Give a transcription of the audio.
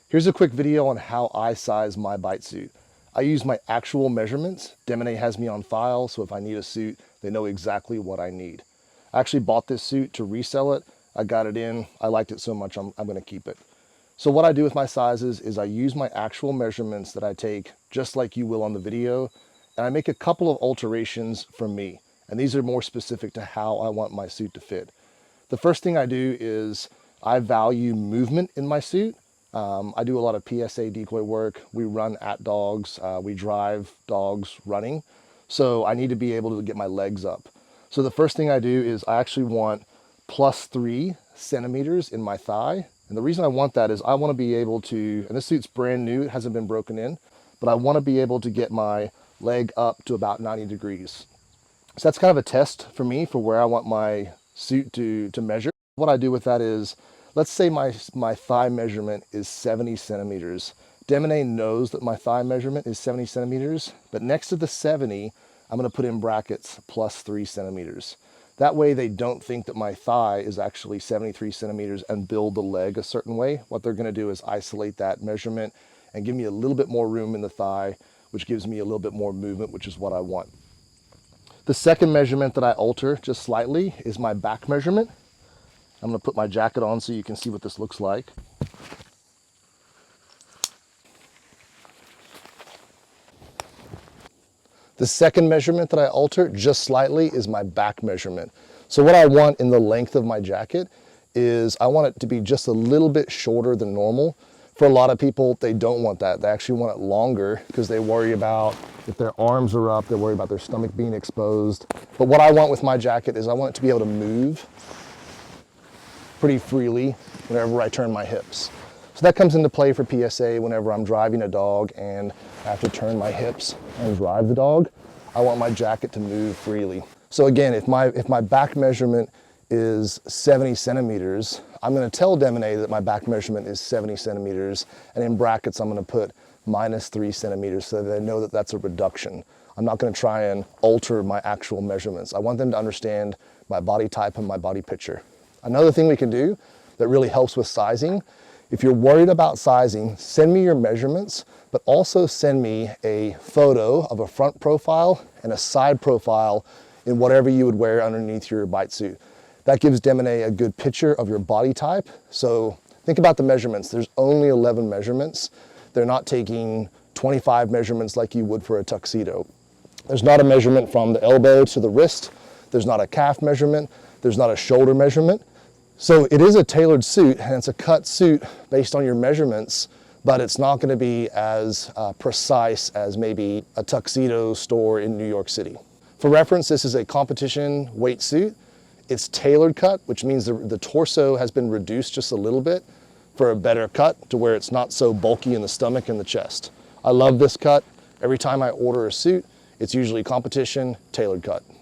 Here's a quick video on how I size my bite suit. I use my actual measurements. Demone has me on file, so if I need a suit, they know exactly what I need. I actually bought this suit to resell it. I got it in. I liked it so much, I'm going to keep it. So what I do with my sizes is I use my actual measurements that I take, just like you will on the video, and I make a couple of alterations for me. And these are more specific to how I want my suit to fit. The first thing I do is I value movement in my suit. I do a lot of PSA decoy work. We run at dogs. We drive dogs running. So I need to be able to get my legs up. So the first thing I do is I actually want +3 centimeters in my thigh. And the reason I want that is I want to be able to, and this suit's brand new, it hasn't been broken in, but I want to be able to get my leg up to about 90 degrees. So that's kind of a test for me for where I want my suit to measure. What I do with that is, let's say my thigh measurement is 70 centimeters. Demone knows that my thigh measurement is 70 centimeters, but next to the 70, I'm going to put in brackets +3 centimeters. That way they don't think that my thigh is actually 73 centimeters and build the leg a certain way. What they're going to do is isolate that measurement and give me a little bit more room in the thigh, which gives me a little bit more movement, which is what I want. The second measurement that I alter just slightly is my back measurement. I'm going to put my jacket on so you can see what this looks like. The second measurement that I alter just slightly is my back measurement. So what I want in the length of my jacket is I want it to be just a little bit shorter than normal. For a lot of people, they don't want that. They actually want it longer because they worry about if their arms are up, they worry about their stomach being exposed. But what I want with my jacket is I want it to be able to move pretty freely whenever I turn my hips. So that comes into play for PSA whenever I'm driving a dog and I have to turn my hips and drive the dog. I want my jacket to move freely. So again, if my back measurement is 70 centimeters, I'm going to tell Demone that my back measurement is 70 centimeters, and in brackets I'm going to put -3 centimeters so that they know that that's a reduction. I'm not going to try and alter my actual measurements. I want them to understand my body type and my body picture. Another thing we can do that really helps with sizing, if you're worried about sizing, send me your measurements, but also send me a photo of a front profile and a side profile in whatever you would wear underneath your bite suit. That gives Demone a good picture of your body type. So think about the measurements. There's only 11 measurements. They're not taking 25 measurements like you would for a tuxedo. There's not a measurement from the elbow to the wrist. There's not a calf measurement. There's not a shoulder measurement. So it is a tailored suit, and it's a cut suit based on your measurements, but it's not going to be as precise as maybe a tuxedo store in New York City. For reference, this is a competition weight suit. It's tailored cut, which means the torso has been reduced just a little bit for a better cut to where it's not so bulky in the stomach and the chest. I love this cut. Every time I order a suit, it's usually competition tailored cut.